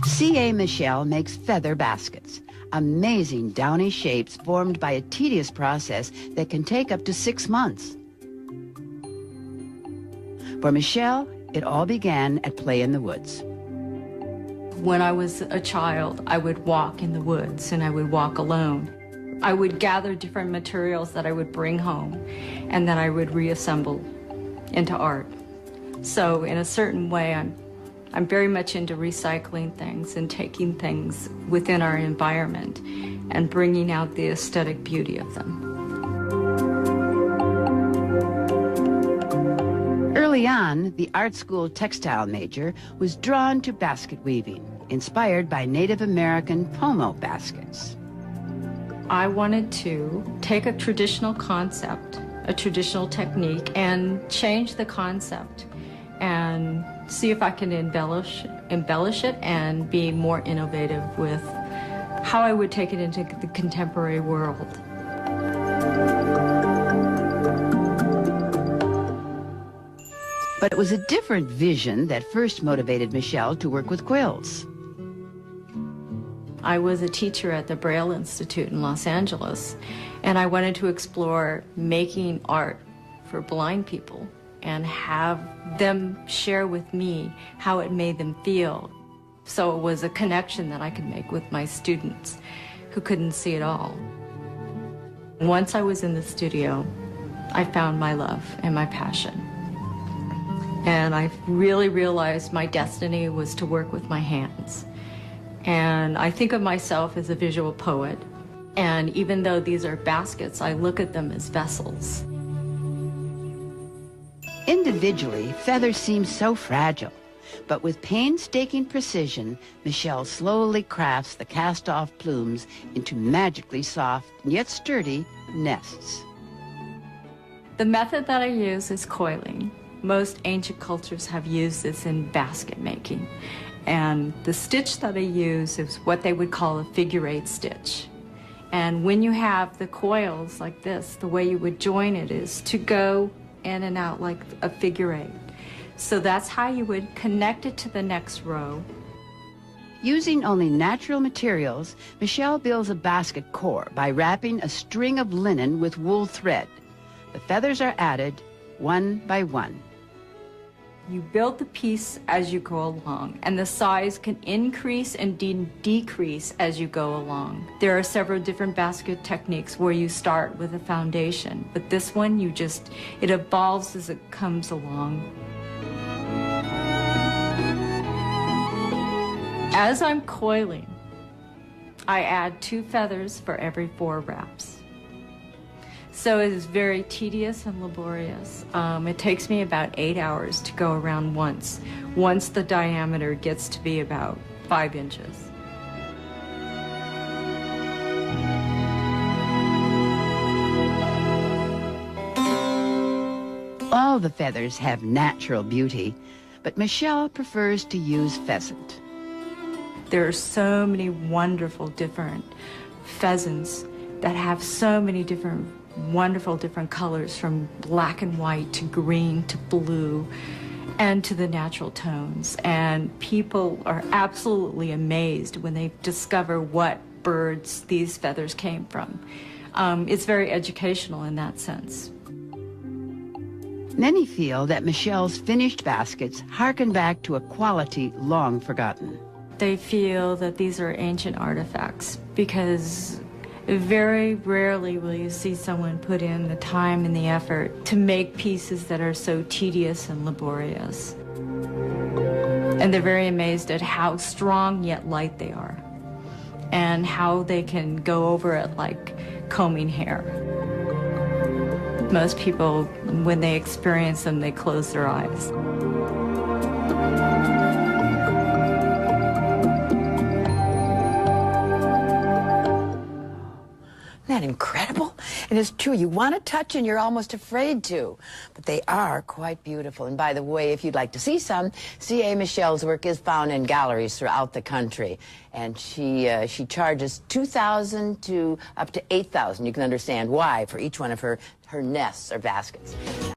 C.A. Michel makes feather baskets, amazing downy shapes formed by a tedious process that can take up to 6 months. For Michel, it all began at play in the woods. When I was a child, I would walk in the woods and I would walk alone. I would gather different materials that I would bring home and that I would reassemble into art. So in a certain way, I'm very much into recycling things and taking things within our environment and bringing out the aesthetic beauty of them. Early on, the art school textile major was drawn to basket weaving, inspired by Native American pomo baskets. I wanted to take a traditional concept, a traditional technique, and change the concept and see if I can embellish it and be more innovative with how I would take it into the contemporary world. But it was a different vision that first motivated Michel to work with quills. I was a teacher at the Braille Institute in Los Angeles, and I wanted to explore making art for blind people and have them share with me how it made them feel. So it was a connection that I could make with my students who couldn't see at all. Once I was in the studio, I found my love and my passion. And I really realized my destiny was to work with my hands. And I think of myself as a visual poet. And even though these are baskets, I look at them as vessels. Individually, feathers seem so fragile, but with painstaking precision, Michel slowly crafts the cast-off plumes into magically soft, yet sturdy, nests. The method that I use is coiling. Most ancient cultures have used this in basket making. And the stitch that I use is what they would call a figure-8 stitch. And when you have the coils like this, the way you would join it is to go in and out like a figure-8. So that's how you would connect it to the next row. Using only natural materials, Michel builds a basket core by wrapping a string of linen with wool thread. The feathers are added one by one. You build the piece as you go along, and the size can increase and decrease as you go along. There are several different basket techniques where you start with a foundation, but this one, it evolves as it comes along. As I'm coiling, I add 2 feathers for every 4 wraps. So it is very tedious and laborious. It takes me about 8 hours to go around once the diameter gets to be about 5 inches. All the feathers have natural beauty, but Michel prefers to use pheasant. There are so many wonderful different pheasants that have so many different wonderful different colors, from black and white to green to blue and to the natural tones. And people are absolutely amazed when they discover what birds these feathers came from. It's very educational in that sense. Many feel that Michel's finished baskets harken back to a quality long forgotten. They feel that these are ancient artifacts because very rarely will you see someone put in the time and the effort to make pieces that are so tedious and laborious. And they're very amazed at how strong yet light they are, and how they can go over it like combing hair. Most people, when they experience them, they close their eyes. that incredible? And it's true, you want to touch and you're almost afraid to, but they are quite beautiful. And by the way, if you'd like to see some, C.A. Michel's work is found in galleries throughout the country. And she charges $2,000 to up to $8,000. You can understand why for each one of her nests or baskets.